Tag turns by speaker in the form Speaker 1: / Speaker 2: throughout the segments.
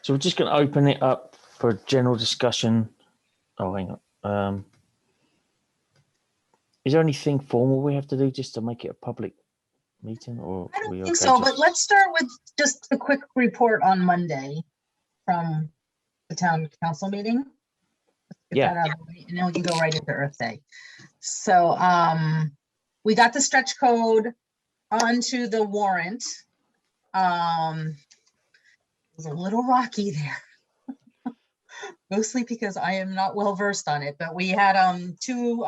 Speaker 1: So we're just going to open it up for general discussion. Oh, hang on. Is there anything formal we have to do just to make it a public meeting? Or
Speaker 2: I don't think so, but let's start with just a quick report on Monday from the town council meeting.
Speaker 1: Yeah.
Speaker 2: And then we can go right into Earth Day. So we got the stretch code onto the warrant. It was a little rocky there. Mostly because I am not well versed on it, but we had two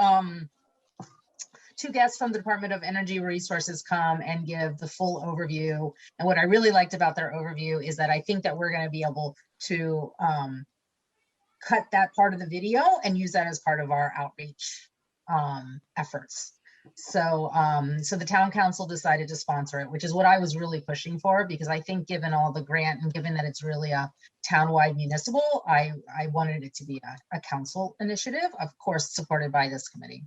Speaker 2: guests from the Department of Energy Resources come and give the full overview. And what I really liked about their overview is that I think that we're going to be able to cut that part of the video and use that as part of our outreach efforts. So so the town council decided to sponsor it, which is what I was really pushing for, because I think given all the grant and given that it's really a townwide municipal, I wanted it to be a council initiative, of course, supported by this committee.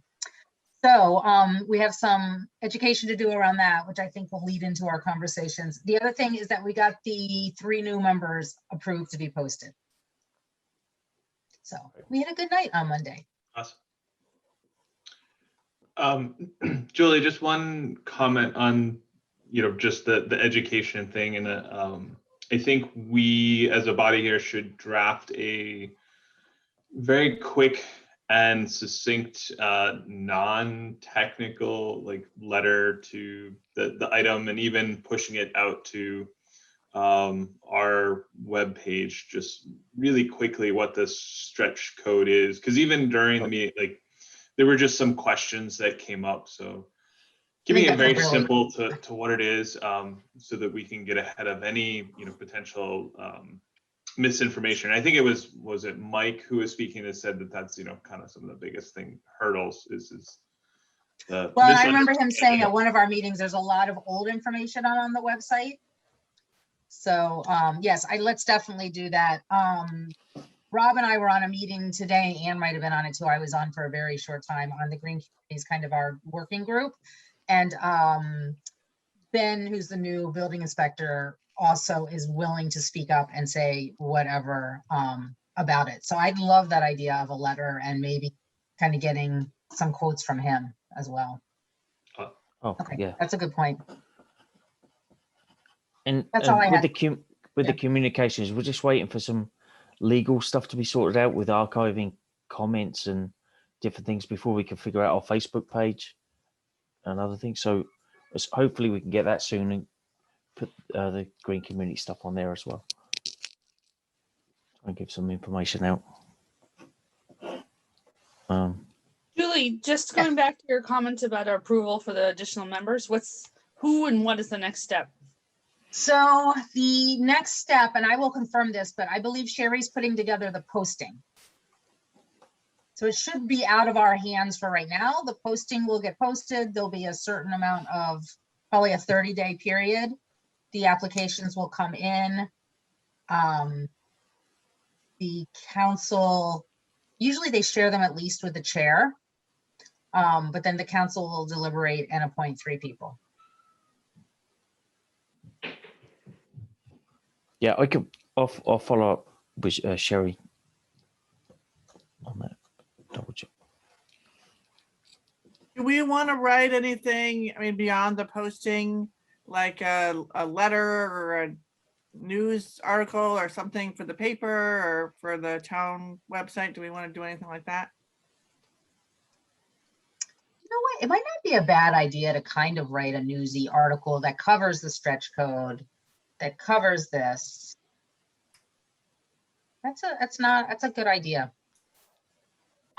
Speaker 2: So we have some education to do around that, which I think will lead into our conversations. The other thing is that we got the 3 new members approved to be posted. So we had a good night on Monday.
Speaker 3: Awesome. Julie, just one comment on, just the education thing. And I think we as a body here should draft a very quick and succinct, non-technical letter to the item, and even pushing it out to our webpage, just really quickly what the stretch code is. Because even during the meeting, there were just some questions that came up. So keeping it very simple to what it is, so that we can get ahead of any potential misinformation. I think it was it Mike who was speaking that said that that's kind of some of the biggest hurdles is the.
Speaker 2: Well, I remember him saying at one of our meetings there's a lot of old information on the website. So yes, let's definitely do that. Rob and I were on a meeting today. Anne might have been on it too. I was on for a very short time on the Green Communities, kind of our working group. And Ben, who's the new building inspector, also is willing to speak up and say whatever about it. So I'd love that idea of a letter and maybe kind of getting some quotes from him as well. Okay, yeah, that's a good point.
Speaker 1: And that's all I had. With the communications, we're just waiting for some legal stuff to be sorted out with archiving comments and different things before we can figure out our Facebook page and other things. So hopefully we can get that soon and put the green community stuff on there as well. Try and give some information out.
Speaker 4: Julie, just going back to your comments about our approval for the additional members, who and what is the next step?
Speaker 2: So the next step, and I will confirm this, but I believe Sherry's putting together the posting. So it should be out of our hands for right now. The posting will get posted. There'll be a certain amount of, probably a 30-day period. The applications will come in. The council, usually they share them at least with the chair, but then the council will deliberate and appoint 3 people.
Speaker 1: Yeah, I'll follow up with Sherry on that. Double check.
Speaker 5: Do we want to write anything, beyond the posting, like a letter or a news article or something for the paper or for the town website? Do we want to do anything like that?
Speaker 2: You know what? It might not be a bad idea to kind of write a newsy article that covers the stretch code, that covers this. That's a good idea.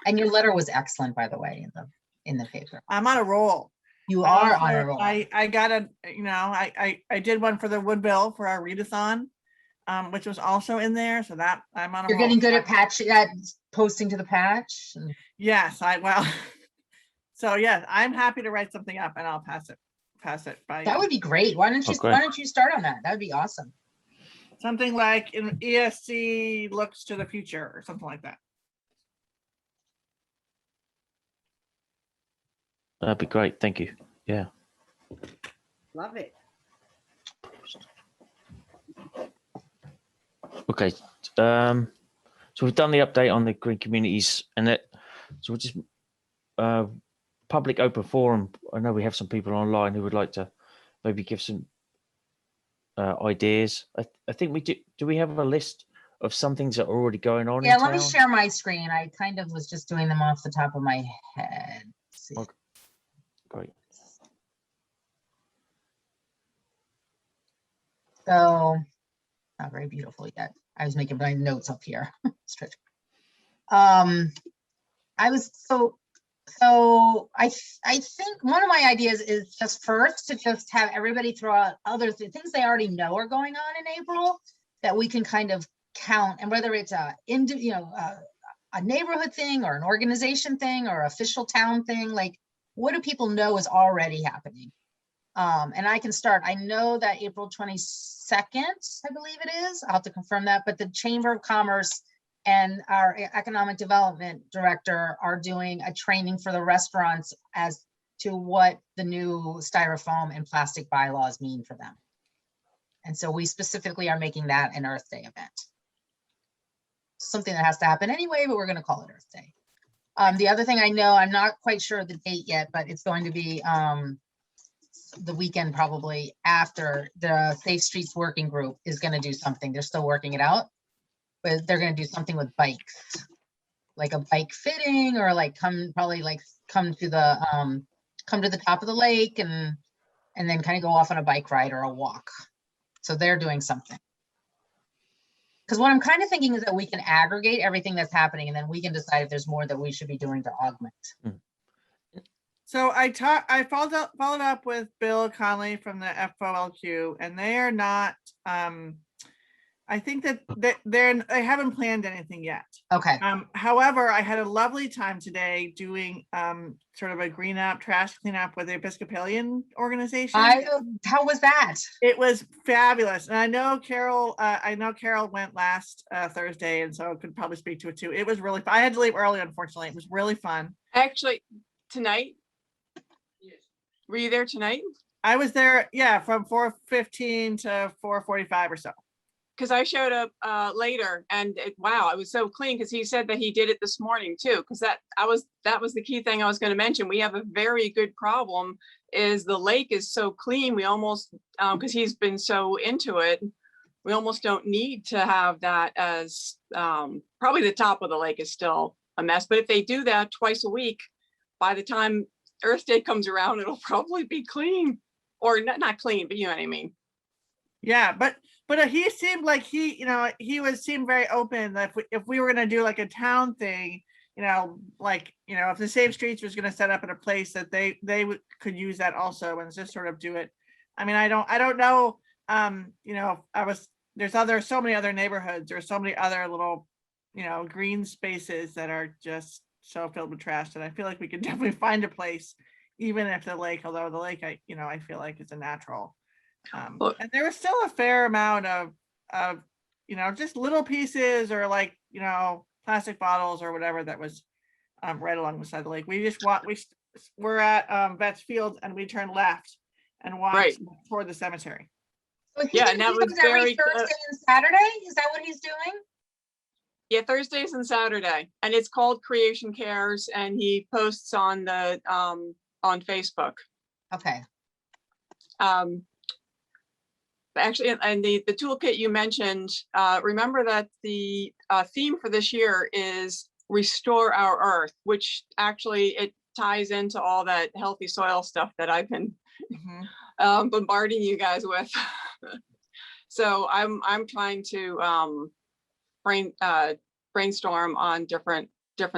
Speaker 2: And your letter was excellent, by the way, in the paper.
Speaker 5: I'm on a roll.
Speaker 2: You are on a roll.
Speaker 5: I got I did one for the Woodville for our readathon, which was also in there. So that I'm on a roll.
Speaker 2: You're getting good at posting to the patch.
Speaker 5: Yes, so yes, I'm happy to write something up and I'll pass it by.
Speaker 2: That would be great. Why don't you start on that? That would be awesome.
Speaker 5: Something like an ESC looks to the future or something like that.
Speaker 1: That'd be great. Thank you. Yeah.
Speaker 6: Love it.
Speaker 1: Okay. So we've done the update on the green communities, and that. So we'll just public open forum. I know we have some people online who would like to maybe give some ideas. I think we do. Do we have a list of some things that are already going on
Speaker 2: Yeah,
Speaker 1: in
Speaker 2: let me
Speaker 1: town?
Speaker 2: share my screen. I kind of was just doing them off the top of my head. Let's see.
Speaker 1: Okay. Great.
Speaker 2: So, not very beautiful yet. I was making my notes up here. Stretch. I was so I think one of my ideas is just first to just have everybody throw out other things they already know are going on in April that we can kind of count, and whether it's a neighborhood thing or an organization thing or official town thing, like what do people know is already happening? And I can start. I know that April 22nd, I believe it is. I'll have to confirm that, but the Chamber of Commerce and our economic development director are doing a training for the restaurants as to what the new styrofoam and plastic bylaws mean for them. And so we specifically are making that an Earth Day event. Something that has to happen anyway, but we're going to call it Earth Day. The other thing I know, I'm not quite sure of the date yet, but it's going to be the weekend probably after. The Safe Streets Working Group is going to do something. They're still working it out. But they're going to do something with bikes, like a bike fitting, or like come to the top of the lake and then kind of go off on a bike ride or a walk. So they're doing something. Because what I'm kind of thinking is that we can aggregate everything that's happening, and then we can decide if there's more that we should be doing to augment.
Speaker 5: So I followed up with Bill Conley from the FOLQ, and they are not. I think that they haven't planned anything yet.
Speaker 2: Okay.
Speaker 5: However, I had a lovely time today doing sort of a trash cleanup with the Episcopalian organization.
Speaker 2: How was that?
Speaker 5: It was fabulous, and I know Carol went last Thursday, and so could probably speak to it too. It was really fun. I had to leave early, unfortunately. It was really fun.
Speaker 6: Actually, tonight. Were you there tonight?
Speaker 5: I was there, yeah, from 4:15 to 4:45 or so.
Speaker 6: Because I showed up later, and wow, it was so clean. Because he said that he did it this morning too. Because that was the key thing I was going to mention. We have a very good problem. Is the lake is so clean, we almost because he's been so into it, we almost don't need to have that as probably the top of the lake is still a mess. But if they do that twice a week, by the time Earth Day comes around, it'll probably be clean, or not clean, but you know what I mean.
Speaker 5: Yeah, but he seemed like he seemed very open that if we were going to do like a town thing, if the Safe Streets was going to set up in a place that they could use that also and just sort of do it. I mean, I don't know. There's so many other neighborhoods, there's so many other little, green spaces that are just so filled with trash that I feel like we could definitely find a place, even if although the lake, I feel like it's a natural. And there was still a fair amount of just little pieces or plastic bottles or whatever that was right along the side of the lake. We're at Vets Field, and we turned left and walked toward the cemetery.
Speaker 2: So
Speaker 6: yeah, and that was very
Speaker 2: Thursday and Saturday. Is that what he's doing?
Speaker 6: Yeah, Thursdays and Saturday, and it's called Creation Cares, and he posts on the on Facebook.
Speaker 2: Okay.
Speaker 6: Actually, and the toolkit you mentioned, remember that the theme for this year is Restore Our Earth, which actually it ties into all that healthy soil stuff that I've been bombarding you guys with. So I'm trying to brainstorm on different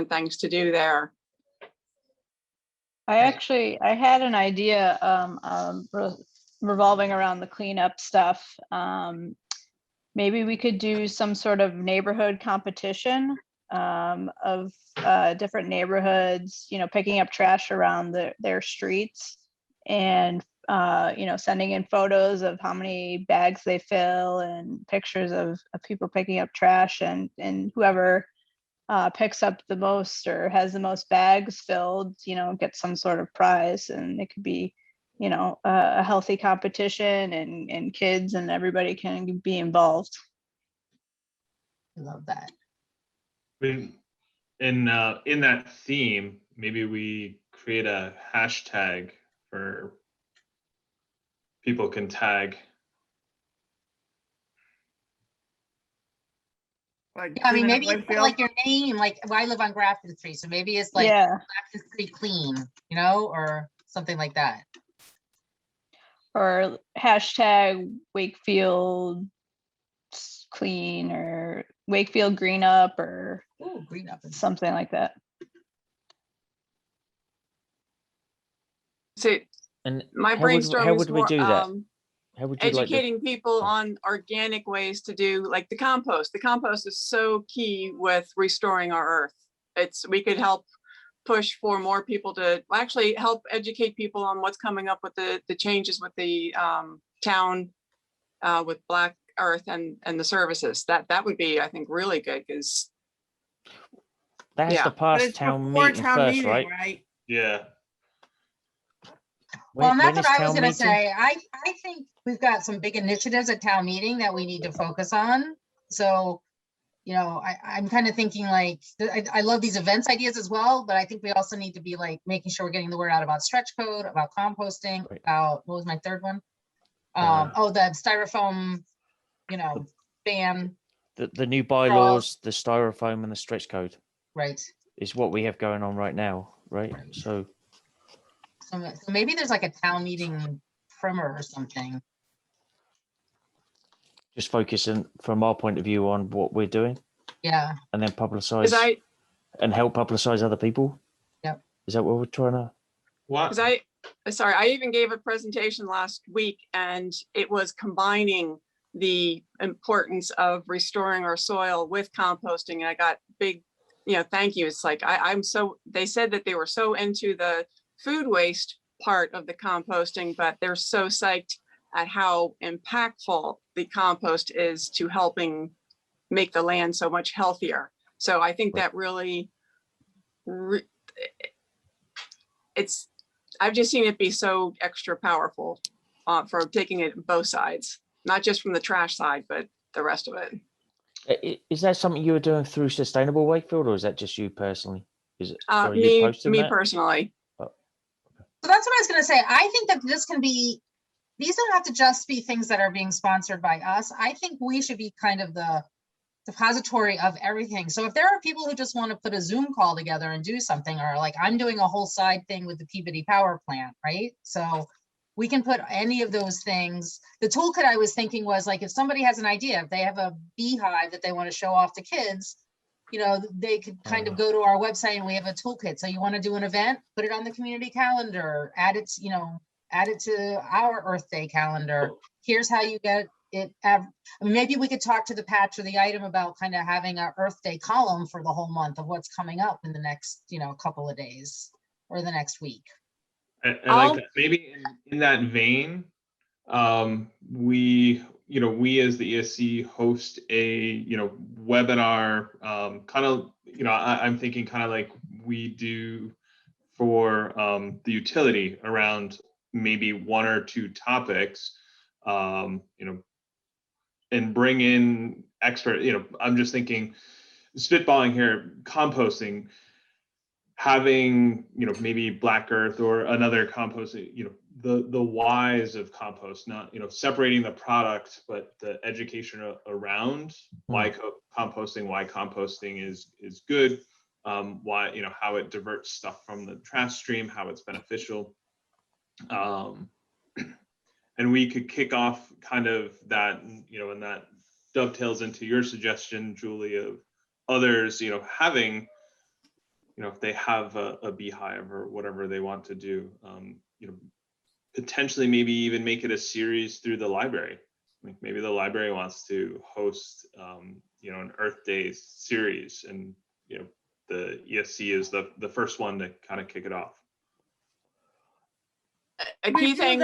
Speaker 6: things to do there.
Speaker 7: I had an idea revolving around the cleanup stuff. Maybe we could do some sort of neighborhood competition of different neighborhoods, picking up trash around their streets, and sending in photos of how many bags they fill and pictures of people picking up trash, and whoever picks up the most or has the most bags filled, gets some sort of prize. And it could be a healthy competition, and kids and everybody can be involved.
Speaker 2: I love that.
Speaker 3: In that theme, maybe we create a hashtag for people can tag.
Speaker 5: Like,
Speaker 2: Yeah, I mean,
Speaker 5: cleaning up
Speaker 2: maybe you put
Speaker 5: Wakefield?
Speaker 2: like your name, like well, I live on Grafton Street, so maybe it's like
Speaker 7: Yeah,
Speaker 2: Grafton Street Clean, you know, or something like that.
Speaker 7: or hashtag Wakefield clean, or Wakefield green up, or
Speaker 2: Ooh, green up.
Speaker 7: something like that.
Speaker 6: So
Speaker 1: And
Speaker 6: my
Speaker 1: how would
Speaker 6: brainstorm is
Speaker 1: we
Speaker 6: more,
Speaker 1: do that? How would you like to?
Speaker 6: educating people on organic ways to do, like the compost. The compost is so key with restoring our earth. We could help push for more people to actually help educate people on what's coming up with the changes with the town with Black Earth and the services. That would be, I think, really good, because
Speaker 1: That has
Speaker 6: yeah.
Speaker 1: to
Speaker 5: But
Speaker 1: pass
Speaker 5: it's
Speaker 1: town
Speaker 5: before
Speaker 1: meeting
Speaker 5: town
Speaker 1: first,
Speaker 5: meeting,
Speaker 1: right?
Speaker 5: right?
Speaker 3: Yeah.
Speaker 2: Well, and
Speaker 1: When
Speaker 2: that's
Speaker 1: is
Speaker 2: what I was
Speaker 1: town
Speaker 2: gonna
Speaker 1: meeting?
Speaker 2: say. I think we've got some big initiatives at town meeting that we need to focus on. So, you know, I'm kind of thinking like, I love these events ideas as well, but I think we also need to be like making sure we're getting the word out about stretch code, about composting,
Speaker 1: Right.
Speaker 2: about, what was my third one?
Speaker 1: Uh,
Speaker 2: Oh, the styrofoam, you know, ban,
Speaker 1: The new bylaws, the styrofoam, and the stretch code
Speaker 2: right?
Speaker 1: is what we have going on right now, right? So
Speaker 2: So maybe there's like a town meeting primer or something.
Speaker 1: just focusing from our point of view on what we're doing,
Speaker 2: Yeah,
Speaker 1: and then
Speaker 6: Because
Speaker 1: publicize and help publicize other people.
Speaker 2: Yep.
Speaker 1: Is that what we're trying to?
Speaker 3: What?
Speaker 6: Sorry, I even gave a presentation last week, and it was combining the importance of restoring our soil with composting. And I got big, thank you. It's like, they said that they were so into the food waste part of the composting, but they're so psyched at how impactful the compost is to helping make the land so much healthier. So I think that really, I've just seen it be so extra powerful for taking it both sides, not just from the trash side, but the rest of it.
Speaker 1: Is that something you were doing through Sustainable Wakefield, or is that just you personally? Is it? So are you posting
Speaker 6: Me
Speaker 1: that?
Speaker 6: personally.
Speaker 2: so that's what I was gonna say. I think that this can be, these don't have to just be things that are being sponsored by us. I think we should be kind of the depository of everything. So if there are people who just want to put a Zoom call together and do something, or like I'm doing a whole side thing with the Peabody Power Plant, right? So we can put any of those things. The toolkit I was thinking was like, if somebody has an idea, if they have a beehive that they want to show off to kids, they could kind of go to our website and we have a toolkit. So you want to do an event, put it on the community calendar, add it to our Earth Day calendar. Here's how you get it. Maybe we could talk to the patch or the item about kind of having our Earth Day column for the whole month of what's coming up in the next, couple of days or the next week.
Speaker 3: I like that. Maybe in that vein, we as the ESC host a webinar, kind of I'm thinking kind of like we do for the utility around maybe one or two topics, and bring in expert. I'm just thinking, spitballing here, composting. Having maybe Black Earth or another compost, the whys of compost, not separating the product, but the education around why composting is good, why how it diverts stuff from the trash stream, how it's beneficial, and we could kick off kind of that, and that dovetails into your suggestion, Julie, of others having, if they have a beehive or whatever they want to do, potentially maybe even make it a series through the library. Like maybe the library wants to host, an Earth Day series, and the ESC is the first one to kind of kick it off.
Speaker 6: A key thing.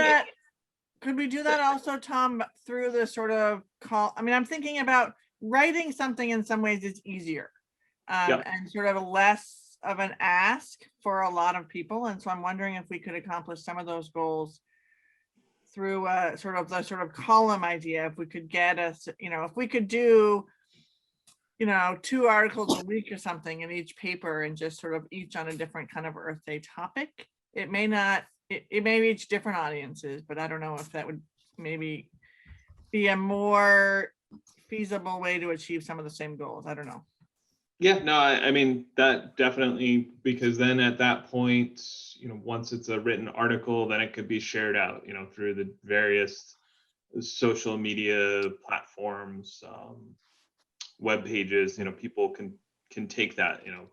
Speaker 5: Could we do that also, Tom, through the sort of call? I mean, I'm thinking about writing something in some ways is easier, and sort of less of an ask for a lot of people. And so I'm wondering if we could accomplish some of those goals through sort of column idea. If we could get us, if we could do you know, 2 articles a week or something in each paper and just sort of each on a different kind of Earth Day topic. It may not, it may reach different audiences, but I don't know if that would maybe be a more feasible way to achieve some of the same goals. I don't know.
Speaker 3: Yeah, no, I mean, that definitely, because then at that point, you know, once it's a written article, then it could be shared out, you know, through the various social media platforms, web pages, you know, people can take that, you know.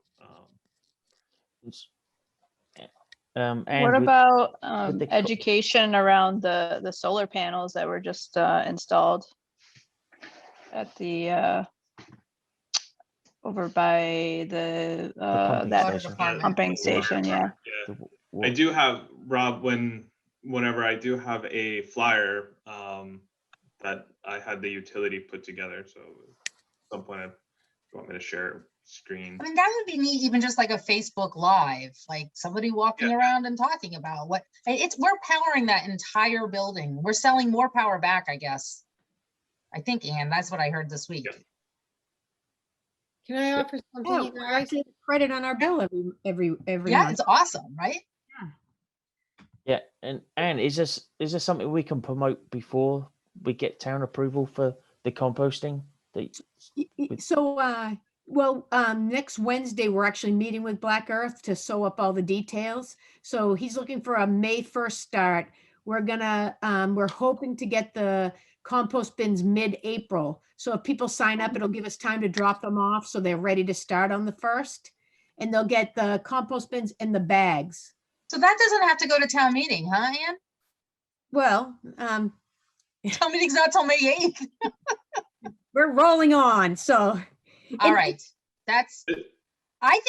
Speaker 1: And
Speaker 7: What
Speaker 1: with-
Speaker 7: about
Speaker 1: with the co-
Speaker 7: education around the solar panels that were just installed at the over by the
Speaker 1: pumping
Speaker 7: that
Speaker 1: station.
Speaker 2: department.
Speaker 7: pumping
Speaker 3: Yeah.
Speaker 7: station? Yeah.
Speaker 3: Yeah.
Speaker 1: the
Speaker 3: I do have, Rob, whenever I do have a flyer that I had the utility put together. So at some point, if you want me to share screen.
Speaker 2: I mean, that would be neat, even just like a Facebook Live, like somebody walking around and talking about what we're powering that entire building. We're selling more power back, I guess. I think, Ann, that's what I heard this week.
Speaker 3: Yeah.
Speaker 8: Can I offer something?
Speaker 6: Oh,
Speaker 8: You guys get credit on our bill every
Speaker 2: Yeah,
Speaker 8: month.
Speaker 2: it's awesome, right?
Speaker 1: Yeah, and is this something we can promote before we get town approval for the composting?
Speaker 8: So, well, next Wednesday, we're actually meeting with Black Earth to sew up all the details. So he's looking for a May 1st start. We're hoping to get the compost bins mid-April. So if people sign up, it'll give us time to drop them off so they're ready to start on the 1st. And they'll get the compost bins and the bags.
Speaker 2: So that doesn't have to go to town meeting, huh, Ann?
Speaker 8: Well,
Speaker 2: Town meeting's not till May 8th.
Speaker 8: we're rolling on, so.
Speaker 2: All right, that's, I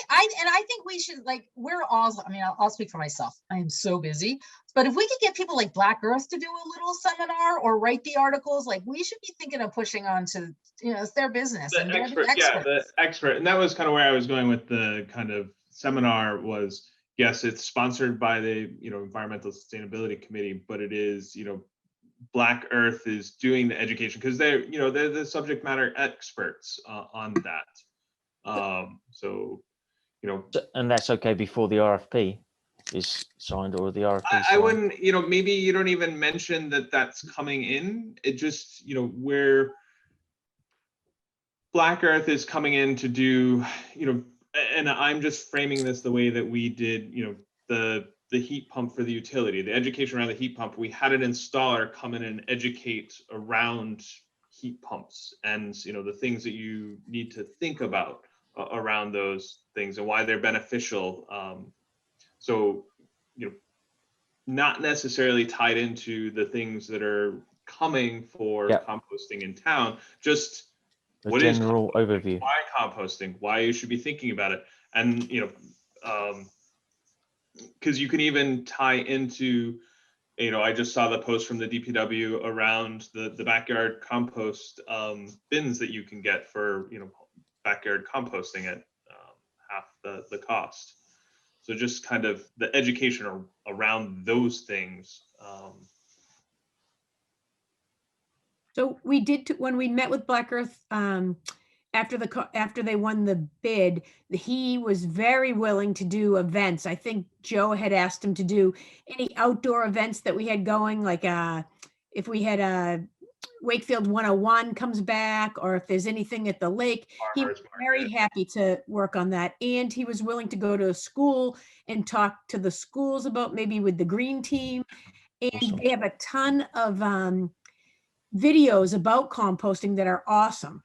Speaker 2: think we should, like, we're all, I mean, I'll speak for myself. I am so busy, but if we could get people like Black Earth to do a little seminar or write the articles, like, we should be thinking of pushing on to, you know, it's their business.
Speaker 3: The
Speaker 2: And they're
Speaker 3: expert,
Speaker 2: the
Speaker 3: yeah, the
Speaker 2: experts.
Speaker 3: expert. And that was kind of where I was going with the kind of seminar was, yes, it's sponsored by the, you know, Environmental Sustainability Committee, but it is, you know, Black Earth is doing the education because they're, you know, they're the subject matter experts on that. So, you know,
Speaker 1: And that's okay before the RFP is signed or the RFP.
Speaker 3: I wouldn't, you know, maybe you don't even mention that that's coming in. It just, you know, where Black Earth is coming in to do, you know, and I'm just framing this the way that we did, you know, the heat pump for the utility, the education around the heat pump. We had an installer come in and educate around heat pumps and, you know, the things that you need to think about around those things and why they're beneficial. So, you know, not necessarily tied into the things that are coming for composting in town, just
Speaker 1: a general overview.
Speaker 3: Why composting? Why you should be thinking about it, and you know, because you can even tie into, you know, I just saw the post from the DPW around the backyard compost bins that you can get for, you know, backyard composting at half the cost. So just kind of the education around those things.
Speaker 8: So we did, when we met with Black Earth, after they won the bid, he was very willing to do events. I think Joe had asked him to do any outdoor events that we had going, like if we had a Wakefield 101 comes back, or if there's anything at the lake, he was very happy to work on that. And he was willing to go to a school and talk to the schools about maybe with the green team. And
Speaker 1: Awesome.
Speaker 8: they have a ton of videos about composting that are awesome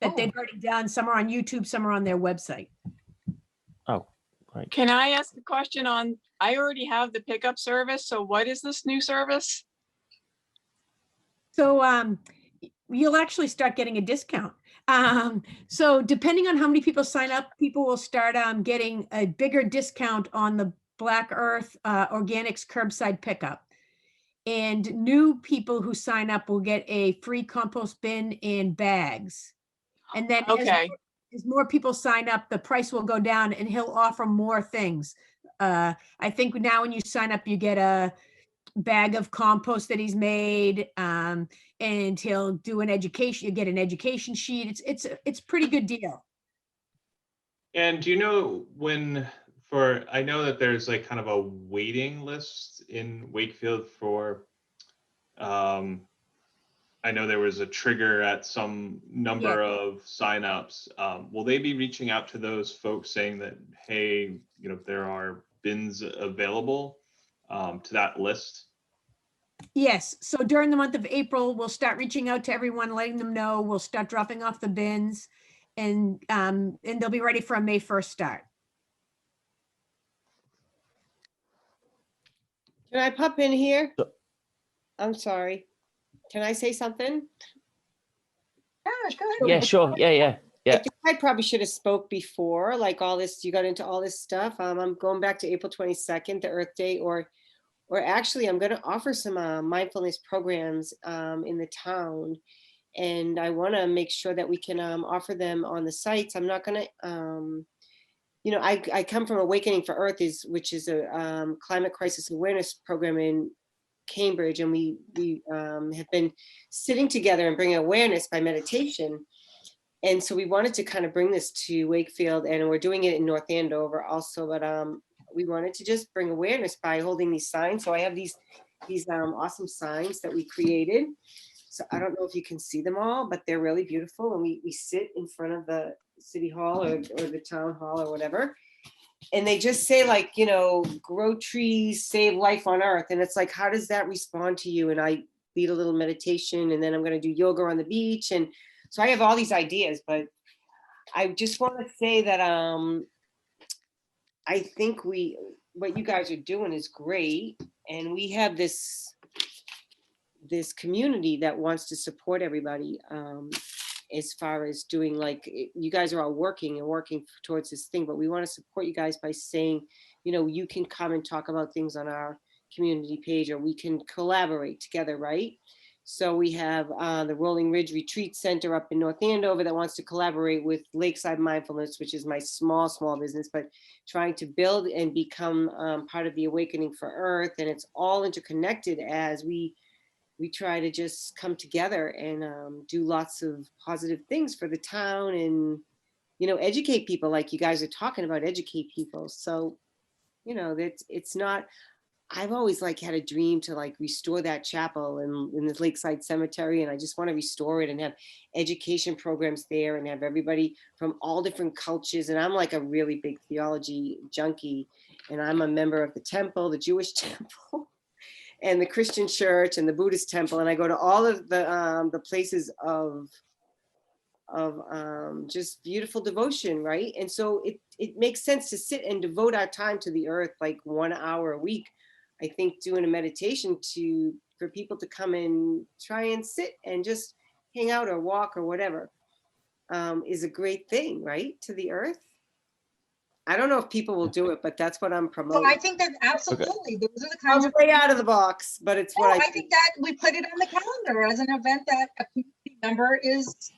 Speaker 8: that they've already done. Some are on YouTube, some are on their website.
Speaker 1: Oh, right.
Speaker 6: Can I ask a question on, I already have the pickup service, so what is this new service?
Speaker 8: So you'll actually start getting a discount. So depending on how many people sign up, people will start getting a bigger discount on the Black Earth Organics curbside pickup. And new people who sign up will get a free compost bin and bags. And then as more people sign up, the price will go down and he'll offer more things. I think now when you sign up, you get a bag of compost that he's made. And he'll do an education, you get an education sheet. It's a pretty good deal.
Speaker 3: And do you know I know that there's like kind of a waiting list in Wakefield for, I know there was a trigger at some number of signups. Will they be reaching out to those folks saying that, hey, there are bins available to that list?
Speaker 8: Yes, so during the month of April, we'll start reaching out to everyone, letting them know. We'll start dropping off the bins, and they'll be ready for a May 1st start.
Speaker 9: Can I pop in here?
Speaker 1: Sure.
Speaker 9: I'm sorry. Can I say something?
Speaker 2: Yeah, go ahead.
Speaker 1: Yeah, sure. Yeah.
Speaker 9: I think I probably should have spoke before, like all this, you got into all this stuff. I'm going back to April 22nd, the Earth Day, or actually I'm going to offer some mindfulness programs in the town. And I want to make sure that we can offer them on the sites. I'm not going to, I come from Awakening for Earth, which is a climate crisis awareness program in Cambridge. And we have been sitting together and bringing awareness by meditation. And so we wanted to kind of bring this to Wakefield, and we're doing it in North Andover also, but we wanted to just bring awareness by holding these signs. So I have these awesome signs that we created. So I don't know if you can see them all, but they're really beautiful. And we sit in front of the city hall or the town hall or whatever. And they just say, like, grow trees, save life on earth. And it's like, how does that respond to you? And I lead a little meditation, and then I'm going to do yoga on the beach. And so I have all these ideas, but I just want to say that I think what you guys are doing is great. And we have this community that wants to support everybody as far as doing, like, you guys are all working towards this thing, but we want to support you guys by saying, you can come and talk about things on our community page, or we can collaborate together, right? So we have the Rolling Ridge Retreat Center up in North Andover that wants to collaborate with Lakeside Mindfulness, which is my small business, but trying to build and become part of the Awakening for Earth. And it's all interconnected as we try to just come together and do lots of positive things for the town, and, educate people, like you guys are talking about, educate people. So, it's not, I've always had a dream to restore that chapel in the Lakeside Cemetery. And I just want to restore it and have education programs there and have everybody from all different cultures. And I'm like a really big theology junkie, and I'm a member of the temple, the Jewish temple, and the Christian church and the Buddhist temple. And I go to all of the places of just beautiful devotion, right? And so it makes sense to sit and devote our time to the earth, like 1 hour a week. I think doing a meditation for people to come and try and sit and just hang out or walk or whatever is a great thing, right? To the earth. I don't know if people will do it, but that's what I'm promoting.
Speaker 2: So I think that absolutely, those are the kinds
Speaker 9: I'm
Speaker 2: of
Speaker 9: way out of the box, but it's what
Speaker 2: I think that we put it on the calendar as an event that a community member is.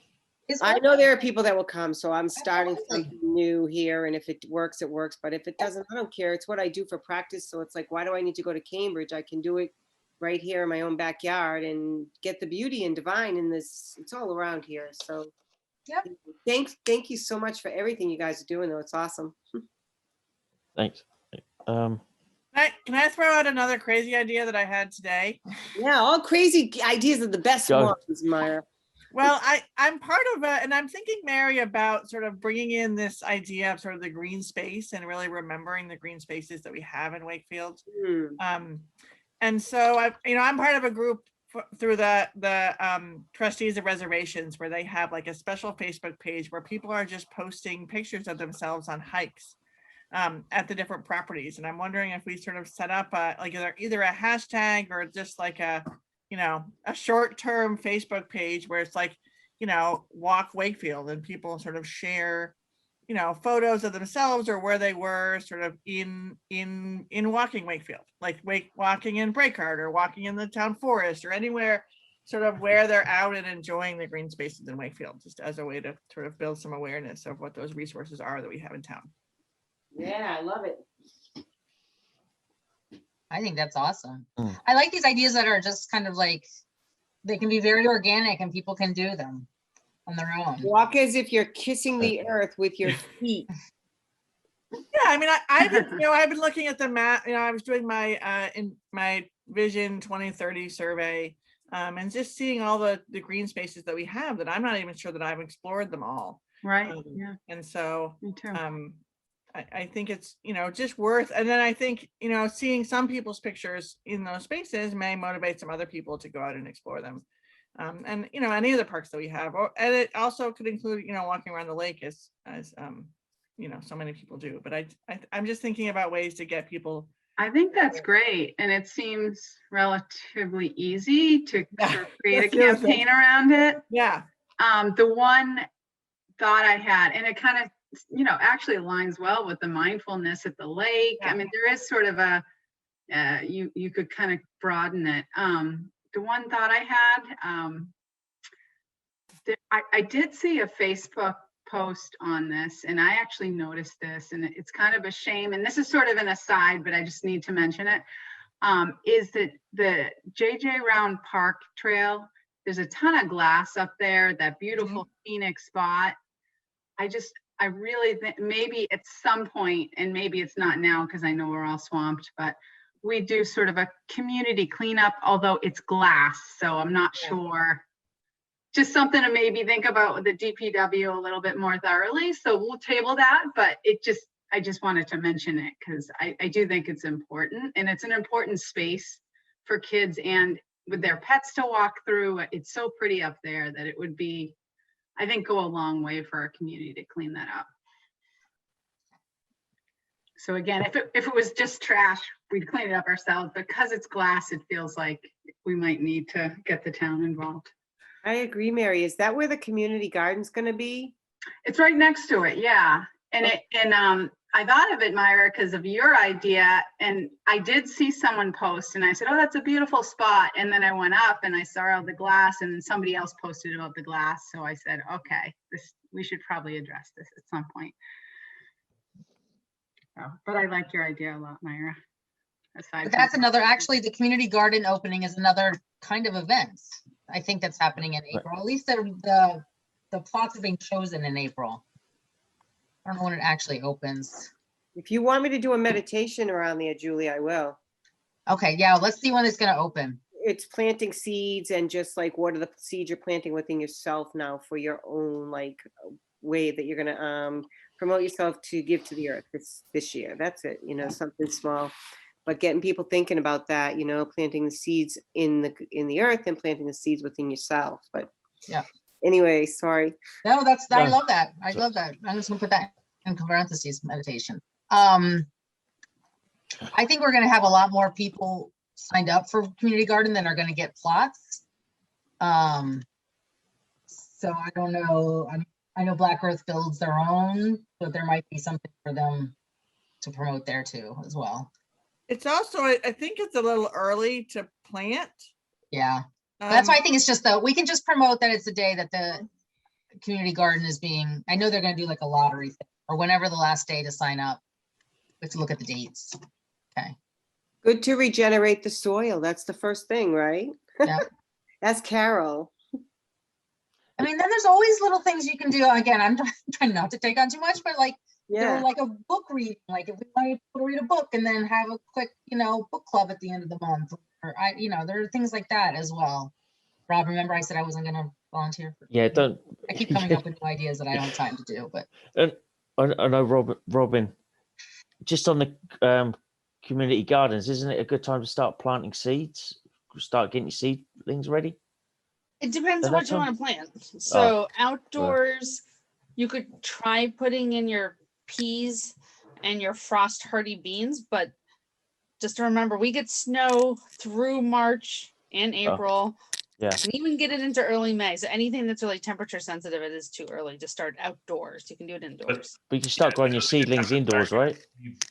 Speaker 9: I know there are people that will come, so I'm starting something new here, and if it works, it works. But if it doesn't, I don't care. It's what I do for practice. So it's like, why do I need to go to Cambridge? I can do it right here in my own backyard and get the beauty and divine in this. It's all around here. So
Speaker 2: Yep.
Speaker 9: Thank you so much for everything you guys are doing, though. It's awesome.
Speaker 1: Thanks.
Speaker 5: Can I throw out another crazy idea that I had today?
Speaker 9: Yeah, all crazy ideas are the best
Speaker 1: Go.
Speaker 9: ones, Maya.
Speaker 5: Well, I'm part of and I'm thinking, Mary, about sort of bringing in this idea of sort of the green space and really remembering the green spaces that we have in Wakefield. And so I'm part of a group through the trustees of reservations, where they have like a special Facebook page where people are just posting pictures of themselves on hikes at the different properties. And I'm wondering if we sort of set up either a hashtag or just like a short-term Facebook page where it's like, walk Wakefield, and people sort of share, photos of themselves or where they were sort of in walking Wakefield, like walking in Breakheart or walking in the town forest or anywhere sort of where they're out and enjoying the green spaces in Wakefield, just as a way to sort of build some awareness of what those resources are that we have in town.
Speaker 9: Yeah, I love it.
Speaker 2: I think that's awesome.
Speaker 1: Mm.
Speaker 2: I like these ideas that are just kind of like, they can be very organic and people can do them on their own.
Speaker 9: Walk as if you're kissing the earth with your feet.
Speaker 5: Yeah, I mean, I've been, I've been looking at the map. I was doing my in my Vision 2030 survey, and just seeing all the green spaces that we have that I'm not even sure that I've explored them all.
Speaker 10: Right, yeah,
Speaker 5: And so,
Speaker 10: me too.
Speaker 5: I think it's just worth. And then I think seeing some people's pictures in those spaces may motivate some other people to go out and explore them. And any of the parks that we have, and it also could include walking around the lake as so many people do. But I'm just thinking about ways to get people.
Speaker 10: I think that's great, and it seems relatively easy to sort of create a campaign around it.
Speaker 5: Yeah.
Speaker 10: The one thought I had, and it kind of actually aligns well with the mindfulness at the lake.
Speaker 5: Yeah.
Speaker 10: I mean, there is sort of a you could kind of broaden it. The one thought I had, I did see a Facebook post on this, and I actually noticed this, and it's kind of a shame, and this is sort of an aside, but I just need to mention it, is that the JJ Round Park Trail, there's a ton of glass up there, that beautiful Phoenix spot. I really think maybe at some point, and maybe it's not now because I know we're all swamped, but we do sort of a community cleanup, although it's glass, so I'm not sure. Just something to maybe think about with the DPW a little bit more thoroughly. So we'll table that, but I just wanted to mention it because I do think it's important, and it's an important space for kids and with their pets to walk through. It's so pretty up there that it would be, I think, go a long way for our community to clean that up. So again, if it was just trash, we'd clean it up ourselves. Because it's glass, it feels like we might need to get the town involved.
Speaker 9: I agree, Mary. Is that where the community garden's going to be?
Speaker 10: It's right next to it, yeah. And I thought of it, Myra, because of your idea, and I did see someone post, and I said, "Oh, that's a beautiful spot." And then I went up and I saw all the glass, and then somebody else posted about the glass. So I said, "Okay, we should probably address this at some point." So, but I like your idea a lot, Myra.
Speaker 2: But that's another, actually, the community garden opening is another kind of event. I think that's happening in April. At least the plots are being chosen in April. I don't know when it actually opens.
Speaker 9: If you want me to do a meditation around there, Julie, I will.
Speaker 2: Okay, yeah, let's see when it's going to open.
Speaker 9: It's planting seeds, and just like what are the seeds you're planting within yourself now for your own way that you're going to promote yourself to give to the earth this year. That's it, something small. But getting people thinking about that, planting the seeds in the earth and planting the seeds within yourself. But
Speaker 2: yeah.
Speaker 9: Anyway, sorry.
Speaker 2: No, I love that. I love that. I'm just gonna put that in parentheses, meditation. I think we're gonna have a lot more people signed up for community garden than are gonna get plots. So I don't know. I know Black Earth builds their own, but there might be something for them to promote there too as well.
Speaker 5: It's also, I think it's a little early to plant.
Speaker 2: Yeah. That's why I think it's just we can just promote that it's the day that the community garden is being, I know they're going to do like a lottery thing, or whenever the last day to sign up. We have to look at the dates. Okay.
Speaker 9: Good to regenerate the soil. That's the first thing, right?
Speaker 2: Yeah.
Speaker 9: That's Carol.
Speaker 2: I mean, then there's always little things you can do. Again, I'm trying not to take on too much, but like a book reading, like if we wanted to read a book and then have a quick, book club at the end of the month, or there are things like that as well. Rob, remember I said I wasn't going to volunteer for.
Speaker 1: Yeah, don't.
Speaker 2: I keep coming up with new ideas that I don't have time to do, but.
Speaker 1: I know, Robin, just on the community gardens, isn't it a good time to start planting seeds? Start getting your seedlings ready?
Speaker 4: It depends on
Speaker 1: At
Speaker 4: what
Speaker 1: that
Speaker 4: you
Speaker 1: time?
Speaker 4: want to plant. So outdoors, you could try putting in your peas and your frost hardy beans, but just to remember, we get snow through March and April.
Speaker 1: Yeah.
Speaker 4: And even get it into early May. So anything that's really temperature sensitive, it is too early to start outdoors. You can do it indoors.
Speaker 1: But you can start growing your seedlings indoors, right?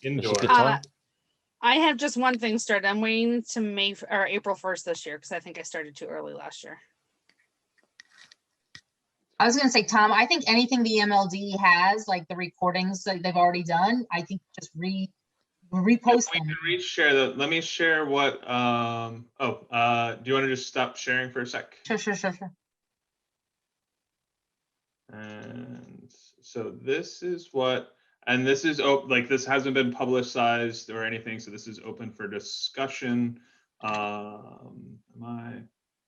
Speaker 3: Indoors.
Speaker 1: That's a good time.
Speaker 4: I have just one thing started. I'm waiting to April 1st this year because I think I started too early last year.
Speaker 2: I was going to say, Tom, I think anything the MLD has, like the recordings that they've already done, I think just repost
Speaker 3: We
Speaker 2: them.
Speaker 3: can reshare the, let me share what, do you want to just stop sharing for a sec?
Speaker 2: Sure.
Speaker 3: And so this is what, and this is, like, this hasn't been publicized or anything, so this is open for discussion. Where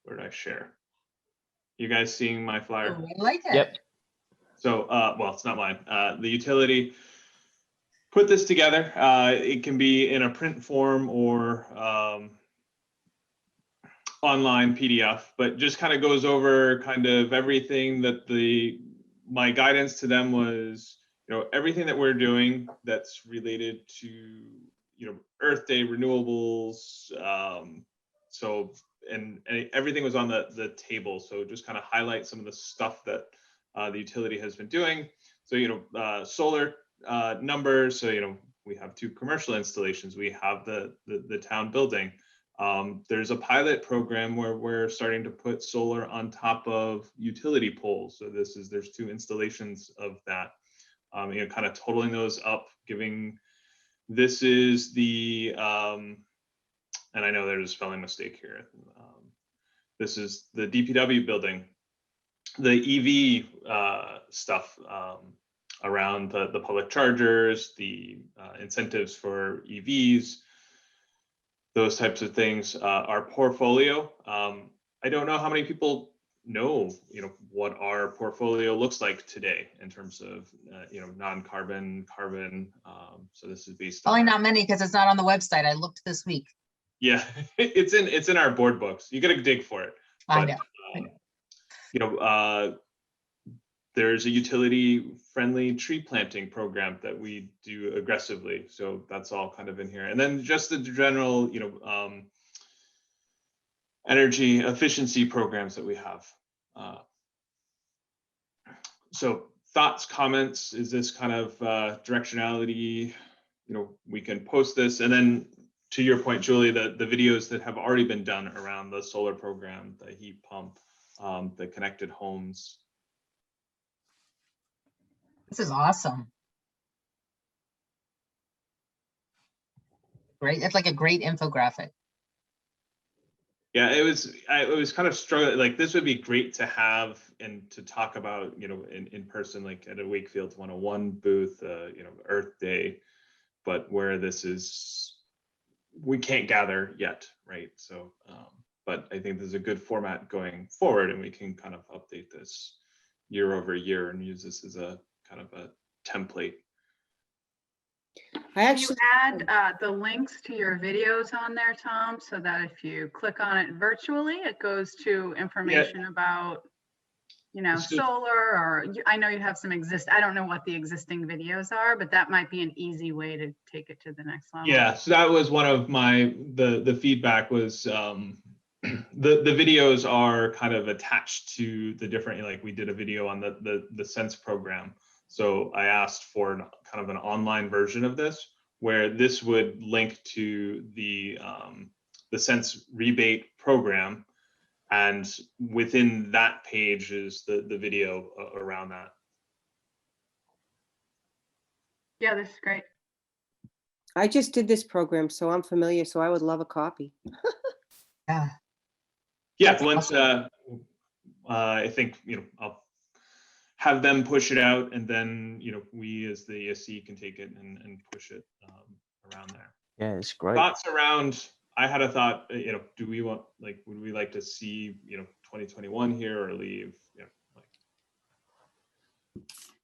Speaker 3: did I share? You guys seeing my flyer?
Speaker 2: Oh, I like it.
Speaker 1: Yep.
Speaker 3: So, well, it's not mine. The utility put this together. It can be in a print form or online PDF, but just kind of goes over kind of everything that my guidance to them was, everything that we're doing that's related to, Earth Day renewables. And everything was on the table. So just kind of highlight some of the stuff that the utility has been doing. So, solar numbers. So, we have 2 commercial installations. We have the town building. There's a pilot program where we're starting to put solar on top of utility poles. So there's 2 installations of that. Kind of totaling those up, this is the, and I know there's a spelling mistake here. This is the DPW building, the EV stuff around the public chargers, the incentives for EVs, those types of things. Our portfolio, I don't know how many people know, what our portfolio looks like today in terms of, non-carbon, carbon. So this is based
Speaker 2: Probably
Speaker 3: on,
Speaker 2: not many because it's not on the website. I looked this week.
Speaker 3: yeah, it's in our board books. You got to dig for it.
Speaker 2: I
Speaker 3: But,
Speaker 2: know.
Speaker 3: there's a utility-friendly tree planting program that we do aggressively. So that's all kind of in here. And then just the general, energy efficiency programs that we have. So thoughts, comments, is this kind of directionality? We can post this. And then to your point, Julie, the videos that have already been done around the solar program, the heat pump, the connected homes.
Speaker 2: This is awesome. Great. It's like a great infographic.
Speaker 3: Yeah, it was kind of struggling. Like, this would be great to have and to talk about, in person, like at a Wakefield 101 booth, Earth Day, but where this is, we can't gather yet, right? So, but I think there's a good format going forward, and we can kind of update this year over year and use this as a kind of a template.
Speaker 10: Can you add the links to your videos on there, Tom, so that if you click on it virtually, it goes to information about, solar, or I know you have some I don't know what the existing videos are, but that might be an easy way to take it to the next level.
Speaker 3: Yeah, so that was one of the feedback was the videos are kind of attached to the different, like we did a video on the Sense program. So I asked for kind of an online version of this, where this would link to the Sense rebate program, and within that page is the video around that.
Speaker 10: Yeah, this is great.
Speaker 9: I just did this program, so I'm familiar, so I would love a copy.
Speaker 2: Yeah.
Speaker 3: Yeah,
Speaker 2: That's
Speaker 3: once I think I'll have them push it out, and then we as the ESC can take it and push it around there.
Speaker 1: Yeah, it's great.
Speaker 3: Thoughts around? I had a thought. Do we want, like, would we like to see 2021 here or leave?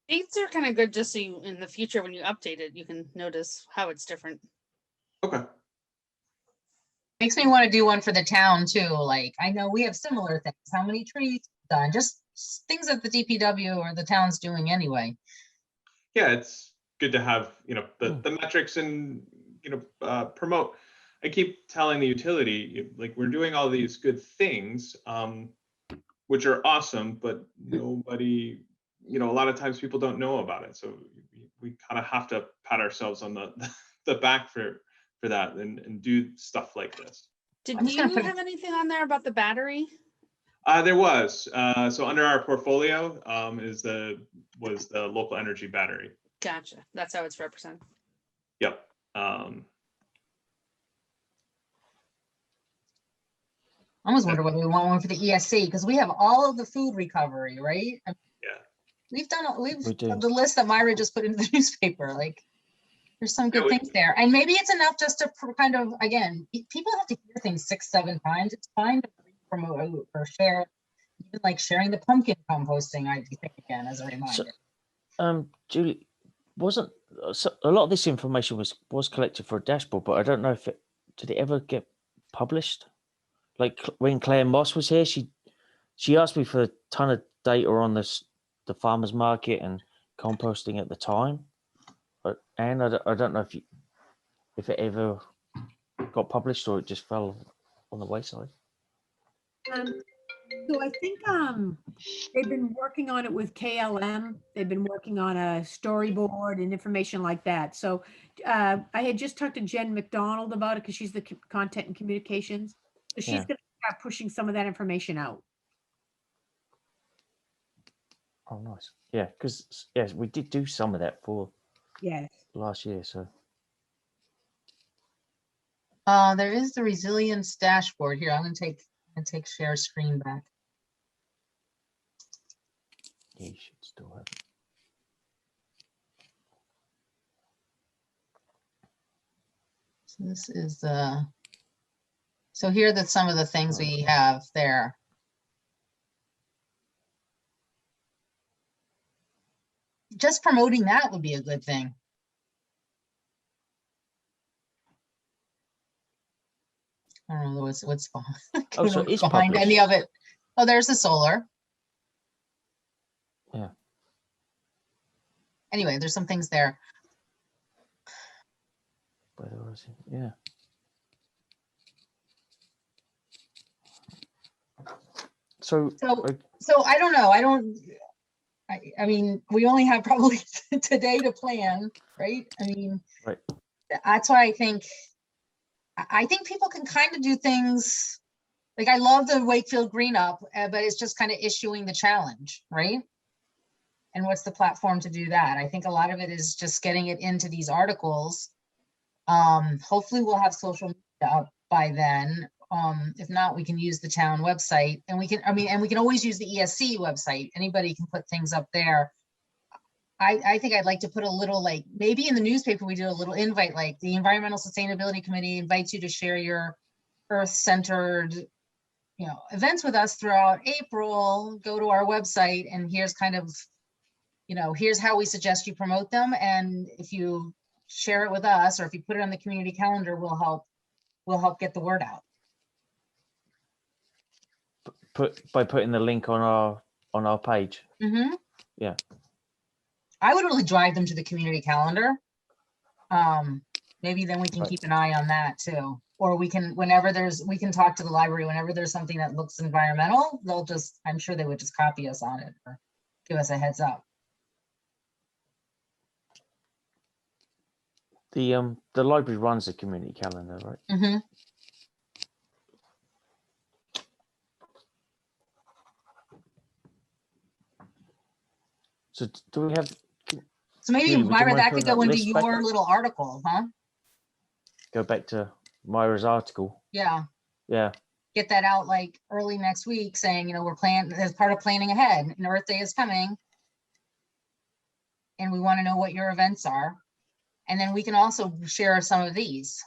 Speaker 4: Dates are kind of good, just so you, in the future when you update it, you can notice how it's different.
Speaker 3: Okay.
Speaker 2: Makes me want to do one for the town too. Like, I know we have similar things. How many trees done? Just things that the DPW or the town's doing anyway.
Speaker 3: Yeah, it's good to have the metrics and promote. I keep telling the utility, like, we're doing all these good things, which are awesome, but nobody, a lot of times people don't know about it. So we kind of have to pat ourselves on the back for that and do stuff like this.
Speaker 4: Did you have anything on there about the battery?
Speaker 3: There was. So under our portfolio was the local energy battery.
Speaker 4: Gotcha. That's how it's represented.
Speaker 3: Yep.
Speaker 2: I almost wonder whether we want one for the ESC, because we have all of the food recovery, right?
Speaker 3: Yeah.
Speaker 2: We've done
Speaker 1: We do.
Speaker 2: the list that Myra just put into the newspaper, like there's some good things there. And maybe it's enough just to kind of, again, people have to hear things 6-7 times. It's fine to promote or share, even like sharing the pumpkin composting, I think, again, as a reminder.
Speaker 1: So, Julie, wasn't a lot of this information was collected for a dashboard, but I don't know if did it ever get published? Like when Claire Moss was here, she asked me for a ton of data on the farmers market and composting at the time, and I don't know if it ever got published or it just fell on the wayside.
Speaker 8: So I think they've been working on it with KLM. They've been working on a storyboard and information like that. So I had just talked to Jen McDonald about it because she's the content and communications. So she's
Speaker 1: Yeah.
Speaker 8: going to start pushing some of that information out.
Speaker 1: Oh, nice. Yeah, because yes, we did do some of that for
Speaker 8: Yes.
Speaker 1: last year. So
Speaker 2: There is the resilience dashboard here. I'm gonna take share screen back.
Speaker 1: yeah, you should still have it.
Speaker 2: So this is so here are some of the things we have there. Just promoting that would be a good thing. I don't know what's
Speaker 1: Oh, so it's
Speaker 2: behind any
Speaker 1: published.
Speaker 2: of it. Oh, there's the solar.
Speaker 1: Yeah.
Speaker 2: Anyway, there's some things there.
Speaker 1: Where was it? Yeah. So
Speaker 2: I don't know. I mean, we only have probably today to plan, right? I mean,
Speaker 1: right.
Speaker 2: That's why I think people can kind of do things like, I love the Wakefield green up, but it's just kind of issuing the challenge, right? And what's the platform to do that? I think a lot of it is just getting it into these articles. Hopefully we'll have social media up by then. If not, we can use the town website, and we can always use the ESC website. Anybody can put things up there. I think I'd like to put a little, like, maybe in the newspaper, we do a little invite, like the Environmental Sustainability Committee invites you to share your earth-centered, events with us throughout April. Go to our website, and here's kind of, here's how we suggest you promote them. And if you share it with us, or if you put it on the community calendar, we'll help get the word out.
Speaker 1: By putting the link on our page.
Speaker 2: Mm-hmm.
Speaker 1: Yeah.
Speaker 2: I would really drive them to the community calendar. Maybe then we can keep an eye on that too. Or we can, we can talk to the library whenever there's something that looks environmental, I'm sure they would just copy us on it or give us a heads up.
Speaker 1: The library runs a community calendar, right?
Speaker 2: Mm-hmm.
Speaker 1: So do we have?
Speaker 2: So maybe,
Speaker 1: Julie,
Speaker 2: Myra, that could
Speaker 1: putting
Speaker 2: go into
Speaker 1: list back
Speaker 2: your
Speaker 1: up?
Speaker 2: little article, huh?
Speaker 1: Go back to Myra's article.
Speaker 2: Yeah.
Speaker 1: Yeah.
Speaker 2: Get that out like early next week, saying, we're planning as part of planning ahead, and Earth Day is coming. And we want to know what your events are. And then we can also share some of these.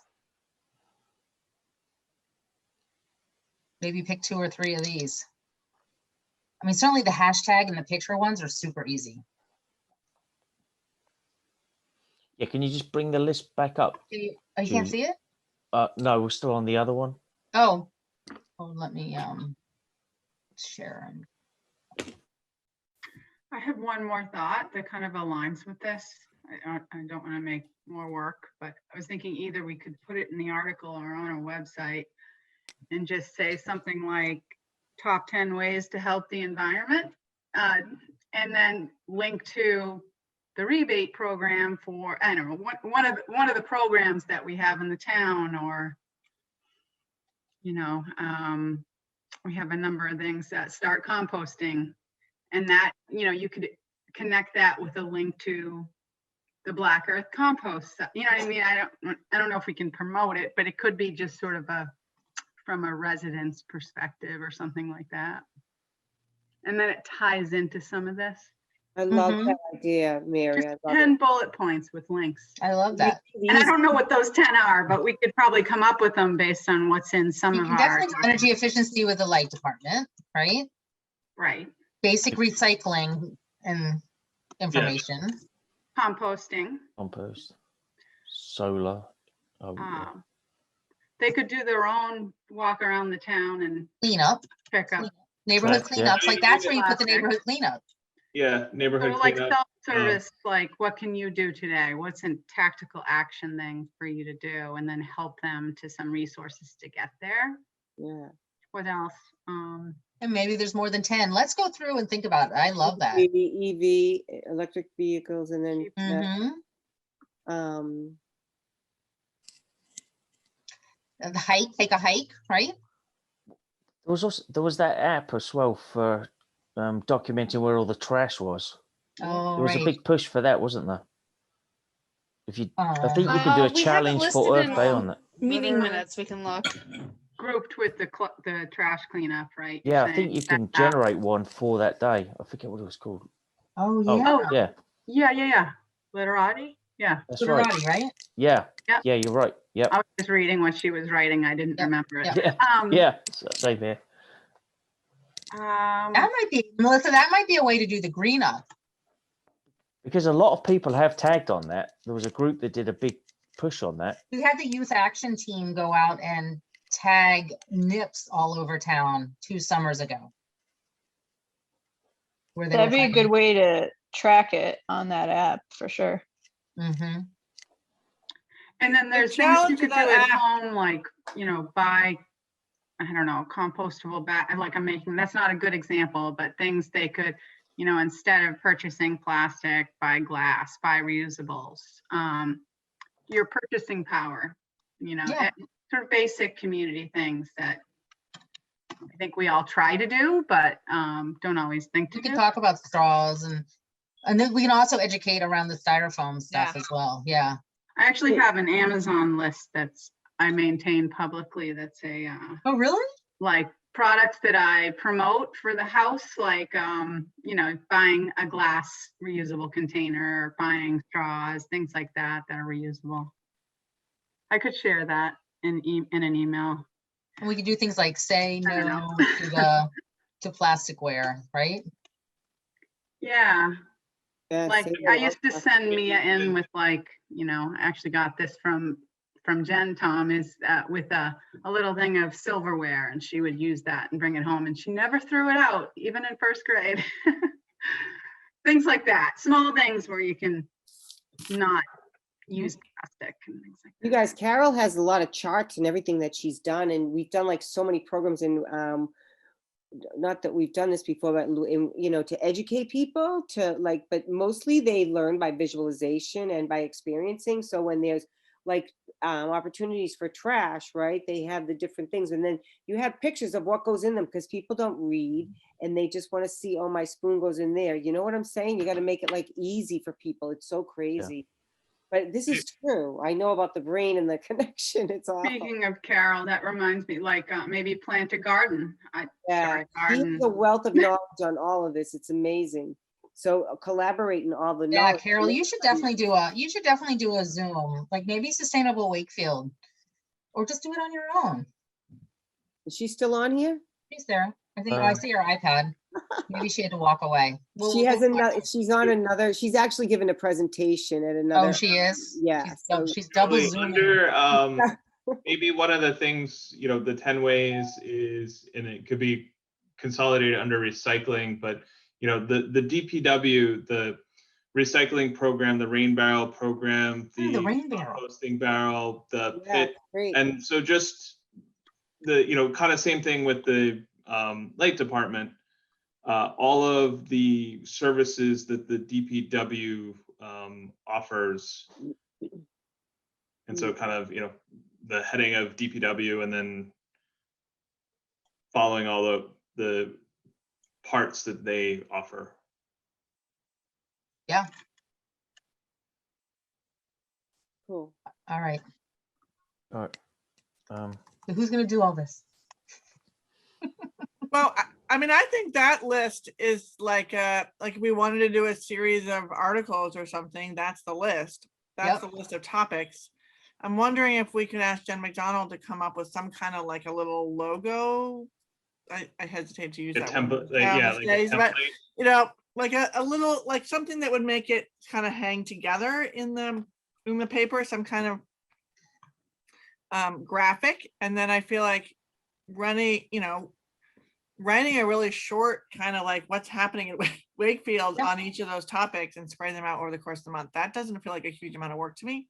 Speaker 2: Maybe pick 2 or 3 of these. I mean, certainly the hashtag and the picture ones are super easy.
Speaker 1: Yeah, can you just bring the list back up?
Speaker 2: You can't see it?
Speaker 1: No, we're still on the other one.
Speaker 2: Oh, let me share.
Speaker 10: I have one more thought that kind of aligns with this. I don't want to make more work, but I was thinking either we could put it in the article or on our website and just say something like top 10 ways to help the environment, and then link to the rebate program for, I don't know, one of the programs that we have in the town, or we have a number of things that start composting, and that you could connect that with a link to the Black Earth compost, you know what I mean? I don't know if we can promote it, but it could be just sort of from a resident's perspective or something like that. And then it ties into some of this.
Speaker 9: I love
Speaker 2: Mhm.
Speaker 9: that idea, Mary.
Speaker 10: Just
Speaker 9: I love
Speaker 10: 10
Speaker 9: it.
Speaker 10: bullet points with links.
Speaker 2: I love that.
Speaker 10: And I don't know what those 10 are, but we could probably come up with them based on what's in some
Speaker 2: You
Speaker 10: of
Speaker 2: can
Speaker 10: our.
Speaker 2: definitely do energy efficiency with the light department, right?
Speaker 10: Right.
Speaker 2: Basic recycling and information.
Speaker 10: Composting.
Speaker 1: Compost, solar. Oh, yeah.
Speaker 10: They could do their own walk around the town and
Speaker 2: Clean up,
Speaker 10: pick up.
Speaker 2: neighborhood
Speaker 1: Correct, yeah.
Speaker 2: cleanups, like that's where you put the
Speaker 10: Plastic.
Speaker 2: neighborhood cleanup.
Speaker 3: Yeah, neighborhood
Speaker 10: Or like
Speaker 3: cleanup.
Speaker 10: self-service, like what can you do today? What's a tactical action thing for you to do? And then help them to some resources to get there.
Speaker 9: Yeah.
Speaker 10: What else?
Speaker 2: And maybe there's more than 10. Let's go through and think about it. I love that.
Speaker 9: EV, electric vehicles, and then
Speaker 2: Mhm.
Speaker 9: um,
Speaker 2: The hike, take a hike, right?
Speaker 1: There was that app as well for documenting where all the trash was.
Speaker 2: Oh,
Speaker 1: There was
Speaker 2: right.
Speaker 1: a big push for that, wasn't there? If you, I think you can do a
Speaker 4: We have it
Speaker 1: challenge for
Speaker 4: listed
Speaker 1: Earth
Speaker 4: in
Speaker 1: Day on that.
Speaker 4: meeting minutes. We can look.
Speaker 10: Grouped with the trash cleanup, right?
Speaker 1: Yeah, I think you can generate one for that day. I forget what it was called.
Speaker 2: Oh,
Speaker 1: Oh,
Speaker 2: yeah.
Speaker 1: yeah,
Speaker 10: Yeah. Literati? Yeah.
Speaker 1: that's right.
Speaker 2: Literati, right?
Speaker 1: Yeah,
Speaker 10: Yep.
Speaker 1: yeah, you're right. Yep.
Speaker 10: I was just reading what she was writing. I didn't
Speaker 2: Yep,
Speaker 10: remember it.
Speaker 2: yep.
Speaker 1: Yeah, yeah, same here.
Speaker 2: That might be, Melissa, that might be a way to do the green up.
Speaker 1: Because a lot of people have tagged on that. There was a group that did a big push on that.
Speaker 2: We had the youth action team go out and tag nips all over town 2 summers ago. Where they
Speaker 7: That'd be a good way to track it on that app for sure.
Speaker 2: Mm-hmm.
Speaker 10: And then there's things you
Speaker 5: challenge
Speaker 10: could do
Speaker 5: of that
Speaker 10: at
Speaker 5: app-
Speaker 10: home, like, buy, I don't know, compostable bag, like that's not a good example, but things they could, instead of purchasing plastic, buy glass, buy reusables. Your purchasing power, sort of basic community things that I think we all try to do, but don't always think to
Speaker 2: We can
Speaker 10: do.
Speaker 2: talk about straws and then we can also educate around the styrofoam stuff
Speaker 10: Yeah.
Speaker 2: as well. Yeah.
Speaker 10: I actually have an Amazon list I maintain publicly. That's
Speaker 2: Oh, really?
Speaker 10: like products that I promote for the house, like buying a glass reusable container, buying straws, things like that are reusable. I could share that in an email.
Speaker 2: And we could do things like say
Speaker 10: I don't
Speaker 2: no
Speaker 10: know.
Speaker 2: to plasticware, right?
Speaker 10: Yeah.
Speaker 9: yeah,
Speaker 10: Like
Speaker 9: same
Speaker 10: I
Speaker 9: here.
Speaker 10: used to send Mia in with I actually got this from Jen Tom, is with a little thing of silverware, and she would use that and bring it home, and she never threw it out, even in first grade. Things like that, small things where you can not use plastic and things like that.
Speaker 9: You guys, Carol has a lot of charts and everything that she's done, and we've done like so many programs, and not that we've done this before, but to educate people but mostly they learn by visualization and by experiencing. So when there's like opportunities for trash, right, they have the different things, and then you have pictures of what goes in them, because people don't read and they just want to see, oh, my spoon goes in there. You know what I'm saying? You got to make it like easy for people. It's so crazy. But this is true. I know about the brain and the connection. It's awful.
Speaker 10: Speaking of Carol, that reminds me, maybe plant a garden.
Speaker 9: Yeah,
Speaker 10: garden.
Speaker 9: she's a wealth of knowledge on all of this. It's amazing. So collaborate in all the
Speaker 2: Yeah,
Speaker 9: knowledge.
Speaker 2: Carol, you should definitely do a Zoom, like maybe Sustainable Wakefield, or just do it on your own.
Speaker 9: Is she still on here?
Speaker 2: She's there. I think I see her iPad. Maybe she had to walk away.
Speaker 9: She has another. She's on another. She's actually given a presentation at another.
Speaker 2: Oh, she is.
Speaker 9: Yeah.
Speaker 2: She's double
Speaker 3: Probably
Speaker 2: zooming.
Speaker 3: Maybe one of the things, the 10 ways is, and it could be consolidated under recycling, but the DPW, the recycling program, the rain barrel program,
Speaker 2: the rain barrel,
Speaker 3: composting barrel, the pit,
Speaker 9: great.
Speaker 3: and so just the kind of same thing with the light department. All of the services that the DPW offers, and so kind of the heading of DPW, and then following all the parts that they offer.
Speaker 2: Yeah.
Speaker 9: Cool.
Speaker 2: All right.
Speaker 1: All right.
Speaker 2: So who's gonna do all this?
Speaker 5: Well, I mean, I think that list is like if we wanted to do a series of articles or something, that's the list. That's
Speaker 2: Yep.
Speaker 5: the list of topics. I'm wondering if we could ask Jen McDonald to come up with some kind of like a little logo. I hesitate to use
Speaker 3: A
Speaker 5: that
Speaker 3: template,
Speaker 5: word.
Speaker 3: yeah, like a
Speaker 5: These days, but,
Speaker 3: template.
Speaker 5: you know, like a little, like something that would make it kind of hang together in the paper, some kind of graphic. And then I feel like writing a really short kind of like what's happening at Wakefield
Speaker 2: Yeah.
Speaker 5: on each of those topics and spread them out over the course of the month. That doesn't feel like a huge amount of work to me.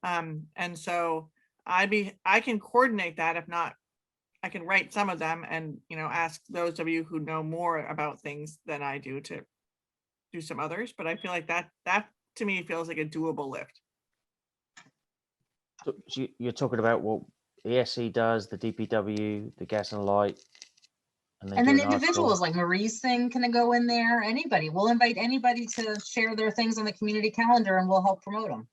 Speaker 5: And so I can coordinate that. If not, I can write some of them and, ask those of you who know more about things than I do to do some others. But I feel like that to me feels like a doable lift.
Speaker 1: So you're talking about what ESC does, the DPW, the gas and light,
Speaker 2: And
Speaker 1: do
Speaker 2: then
Speaker 1: an article.
Speaker 2: individuals like Marie's thing can go in there. Anybody, we'll invite anybody to share their things on the community calendar and we'll help promote them.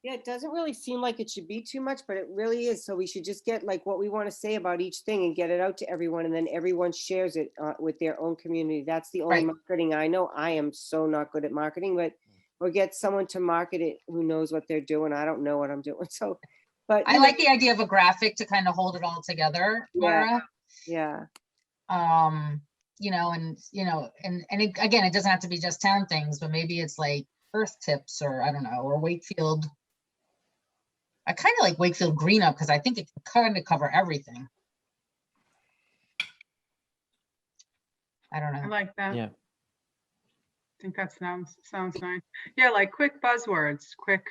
Speaker 9: Yeah, it doesn't really seem like it should be too much, but it really is. So we should just get like what we want to say about each thing and get it out to everyone, and then everyone shares it with their own community. That's the only
Speaker 2: Right.
Speaker 9: marketing I know. I am so not good at marketing, but or get someone to market it who knows what they're doing. I don't know what I'm doing. So, but
Speaker 2: I like the idea of a graphic to kind of hold it all together, Mara.
Speaker 9: yeah.
Speaker 2: And again, it doesn't have to be just town things, but maybe it's like earth tips or I don't know, or Wakefield. I kind of like Wakefield Green Up because I think it can kind of cover everything. I don't
Speaker 10: I
Speaker 2: know.
Speaker 10: like that.
Speaker 1: Yeah.
Speaker 10: I think that sounds nice. Yeah, like quick buzzwords, quick.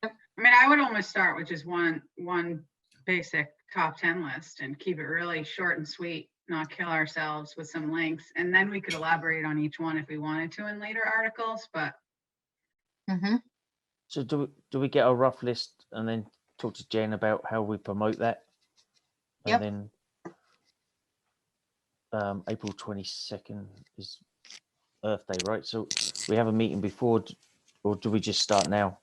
Speaker 10: I mean, I would almost start with just one basic top 10 list and keep it really short and sweet, not kill ourselves with some links. And then we could elaborate on each one if we wanted to in later articles, but
Speaker 2: Mm-hmm.
Speaker 1: So do we get a rough list and then talk to Jen about how we promote that?
Speaker 2: Yep.
Speaker 1: And then April 22nd is Earth Day, right? So we have a meeting before, or do we just start now?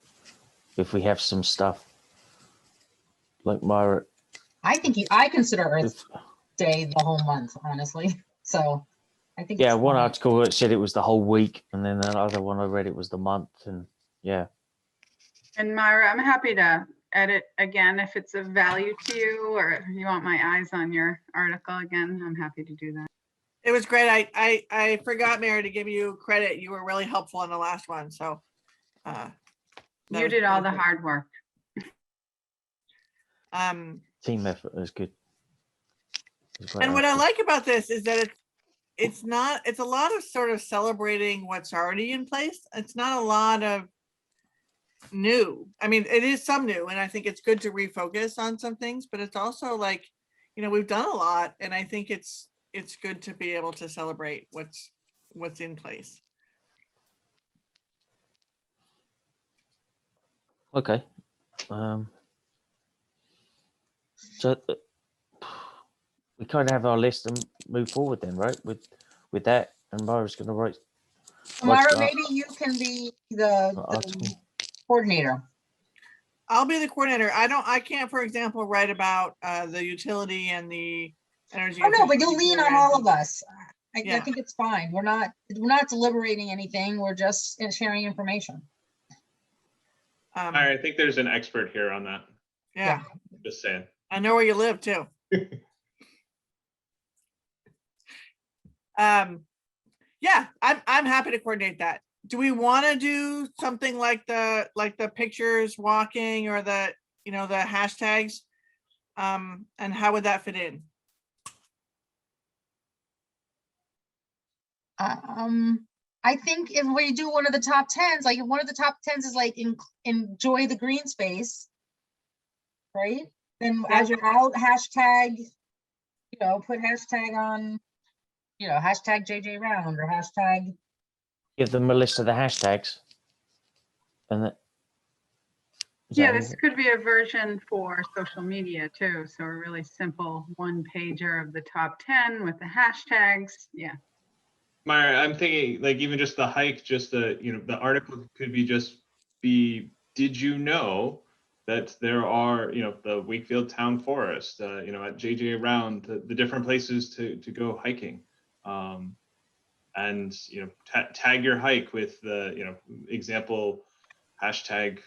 Speaker 1: If we have some stuff like Myra,
Speaker 2: I consider Earth
Speaker 1: if,
Speaker 2: Day the whole month, honestly. So I think
Speaker 1: yeah,
Speaker 2: it's
Speaker 1: one
Speaker 2: fine.
Speaker 1: article that said it was the whole week, and then another one I read it was the month, and yeah.
Speaker 10: And Myra, I'm happy to edit again if it's of value to you or you want my eyes on your article again. I'm happy to do that.
Speaker 5: It was great. I forgot, Mary, to give you credit. You were really helpful in the last one. So
Speaker 10: You did all the hard work.
Speaker 1: Team effort is good.
Speaker 5: And what I like about this is that it's a lot of sort of celebrating what's already in place. It's not a lot of new. I mean, it is some new, and I think it's good to refocus on some things, but it's also like, we've done a lot, and I think it's good to be able to celebrate what's in place.
Speaker 1: Okay. So we kind of have our list and move forward then, right? With that, and Myra's going to write.
Speaker 2: Mara, maybe you can be the coordinator.
Speaker 5: I'll be the coordinator. I can't, for example, write about the utility and the energy.
Speaker 2: Oh no, but you'll lean on all of us. I
Speaker 5: Yeah.
Speaker 2: think it's fine. We're not deliberating anything. We're just sharing information.
Speaker 3: All right, I think there's an expert here on that.
Speaker 5: Yeah.
Speaker 3: Just saying.
Speaker 5: I know where you live too. Yeah, I'm happy to coordinate that. Do we want to do something like the pictures walking or the the hashtags? And how would that fit in?
Speaker 2: I think if we do one of the top 10s, like if one of the top 10s is like enjoy the green space, right? Then as you're out, hashtag, put hashtag on, hashtag JJ Round or hashtag.
Speaker 1: Give them a list of the hashtags. And that.
Speaker 10: Yeah, this could be a version for social media too. So a really simple one pager of the top 10 with the hashtags. Yeah.
Speaker 3: Myra, I'm thinking like even just the hike, just the the article could be did you know that there are, the Wakefield Town Forest, at JJ Round, the different places to go hiking. And, tag your hike with the, example, hashtag,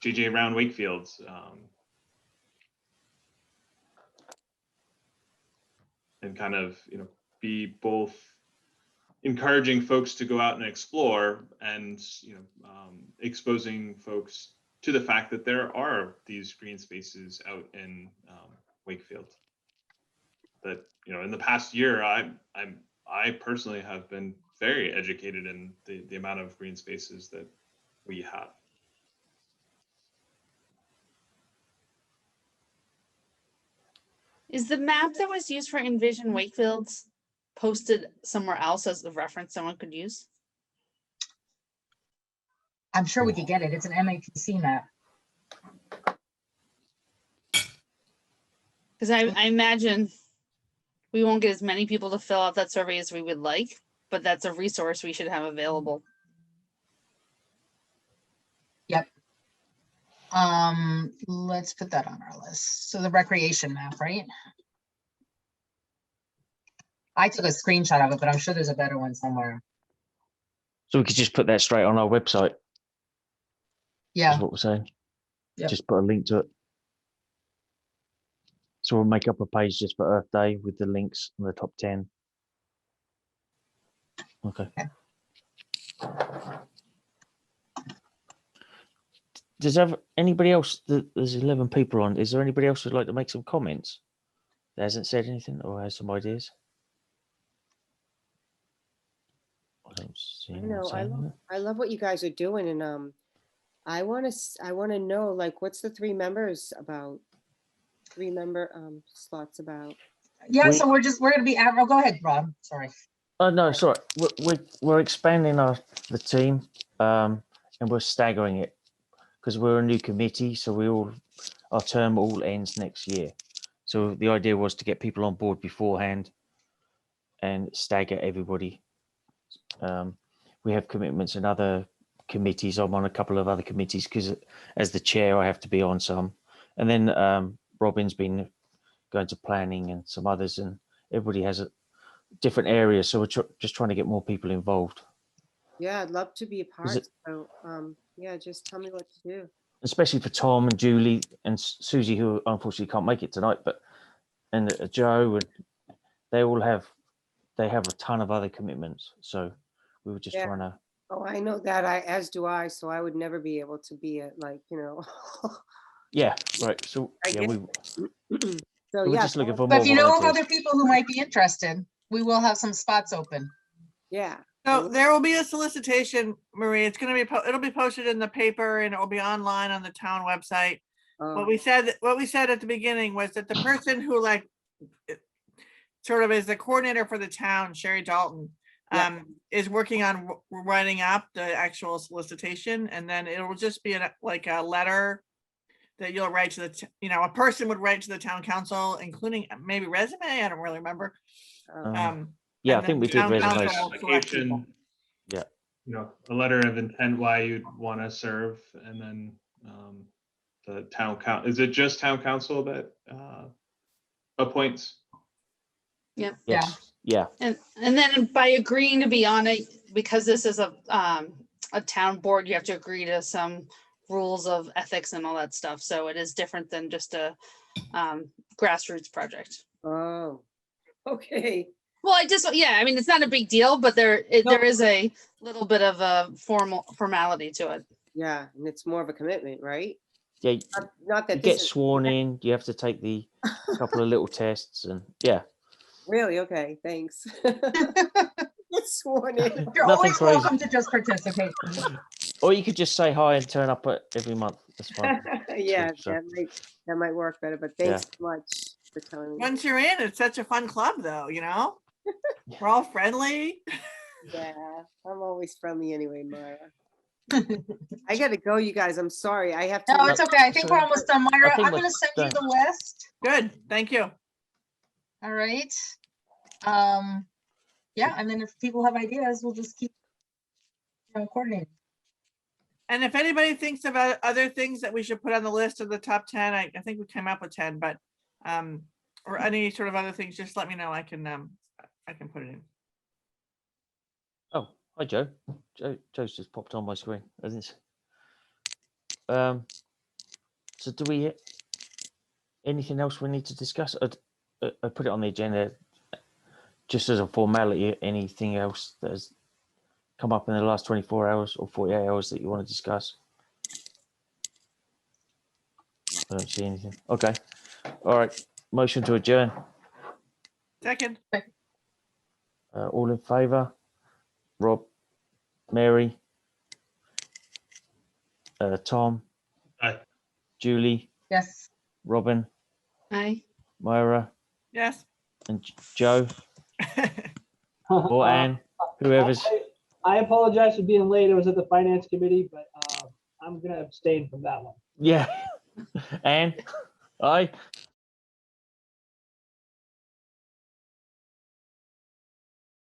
Speaker 3: JJ Round Wakefield. And kind of, be both encouraging folks to go out and explore and, exposing folks to the fact that there are these green spaces out in Wakefield. That, in the past year, I personally have been very educated in the amount of green spaces that we have.
Speaker 4: Is the map that was used for Envision Wakefields posted somewhere else as a reference someone could use?
Speaker 2: I'm sure we could get it. It's an MAPC map.
Speaker 4: Because I imagine we won't get as many people to fill out that survey as we would like, but that's a resource we should have available.
Speaker 2: Yep. Let's put that on our list. So the recreation map, right? I took a screenshot of it, but I'm sure there's a better one somewhere.
Speaker 1: So we could just put that straight on our website.
Speaker 2: Yeah.
Speaker 1: That's what we're saying.
Speaker 2: Yep.
Speaker 1: Just put a link to it. So we'll make up a page just for Earth Day with the links on the top 10. Okay. Does anybody else, there's 11 people on, is there anybody else who'd like to make some comments that hasn't said anything or has some ideas? I don't see anyone saying that.
Speaker 9: I love what you guys are doing, and I want to know, like, what's the 3 members about? 3 member slots about?
Speaker 2: Yeah, so we're gonna be oh, go ahead, Rob. Sorry.
Speaker 1: Oh no, sorry. We're expanding the team, and we're staggering it because we're a new committee, so our term all ends next year. So the idea was to get people on board beforehand and stagger everybody. We have commitments in other committees. I'm on a couple of other committees because as the chair, I have to be on some. And then Robin's been going to planning and some others, and everybody has a different areas. So we're just trying to get more people involved.
Speaker 9: Yeah, I'd love to be a part. So yeah, just tell me what to do.
Speaker 1: Especially for Tom and Julie and Susie, who unfortunately can't make it tonight, and Joe, and they have a ton of other commitments. So we were just trying to.
Speaker 9: Oh, I know that. As do I. So I would never be able to be at, like,
Speaker 1: Yeah, right. So yeah,
Speaker 9: so
Speaker 1: we're
Speaker 9: yeah.
Speaker 1: just looking for
Speaker 2: But
Speaker 1: more
Speaker 2: if you know of
Speaker 1: volunteers.
Speaker 2: other people who might be interested, we will have some spots open.
Speaker 9: Yeah.
Speaker 5: So there will be a solicitation, Marie. It's going to be it'll be posted in the paper and it will be online on the town website. What we said at the beginning was that the person who sort of is the coordinator for the town, Sherry Dalton, is working on writing up the actual solicitation, and then it will just be like a letter that you'll write to a person would write to the town council, including maybe resume. I don't really remember.
Speaker 1: Yeah, I think we did resumes.
Speaker 3: Application.
Speaker 1: Yeah.
Speaker 3: A letter of intent why you'd want to serve, and then the town council. Is it just town council that appoints?
Speaker 4: Yep.
Speaker 1: Yes. Yeah.
Speaker 4: And then by agreeing to be on it, because this is a town board, you have to agree to some rules of ethics and all that stuff. So it is different than just a grassroots project.
Speaker 9: Oh, okay.
Speaker 4: Well, I mean, it's not a big deal, but there is a little bit of a formality to it.
Speaker 9: Yeah, and it's more of a commitment, right?
Speaker 1: Yeah.
Speaker 9: Not that
Speaker 1: you get sworn in. You have to take the couple of little tests, and yeah.
Speaker 9: Really? Okay, thanks. Get sworn in.
Speaker 2: You're always welcome to just participate.
Speaker 1: Or you could just say hi and turn up every month. That's fine.
Speaker 9: Yeah,
Speaker 1: So,
Speaker 9: that might work better, but thanks so much for telling me.
Speaker 5: Once you're in, it's such a fun club though, We're all friendly.
Speaker 9: Yeah, I'm always friendly anyway, Myra. I gotta go, you guys. I'm sorry. I have to.
Speaker 2: No, it's okay. I think we're almost done, Myra. I'm gonna send you the list.
Speaker 5: Good, thank you.
Speaker 2: All right. Yeah, and then if people have ideas, we'll just keep coordinating.
Speaker 5: And if anybody thinks about other things that we should put on the list of the top 10, I think we came up with 10, but or any sort of other things, just let me know. I can put it in.
Speaker 1: Oh, hi Joe. Joe's just popped on my screen. Isn't it? So do we anything else we need to discuss? I put it on the agenda just as a formality. Anything else that has come up in the last 24 hours or 48 hours that you want to discuss? I don't see anything. Okay. All right. Motion to adjourn.
Speaker 5: Second.
Speaker 1: All in favour? Rob, Mary, Tom,
Speaker 3: Aye.
Speaker 1: Julie,
Speaker 2: Yes.
Speaker 1: Robin,
Speaker 4: Aye.
Speaker 1: Myra,
Speaker 5: Yes.
Speaker 1: and Joe or Anne, whoever's.
Speaker 11: I apologize for being late. I was at the finance committee, but I'm going to abstain from that one.
Speaker 1: Yeah. Anne, aye.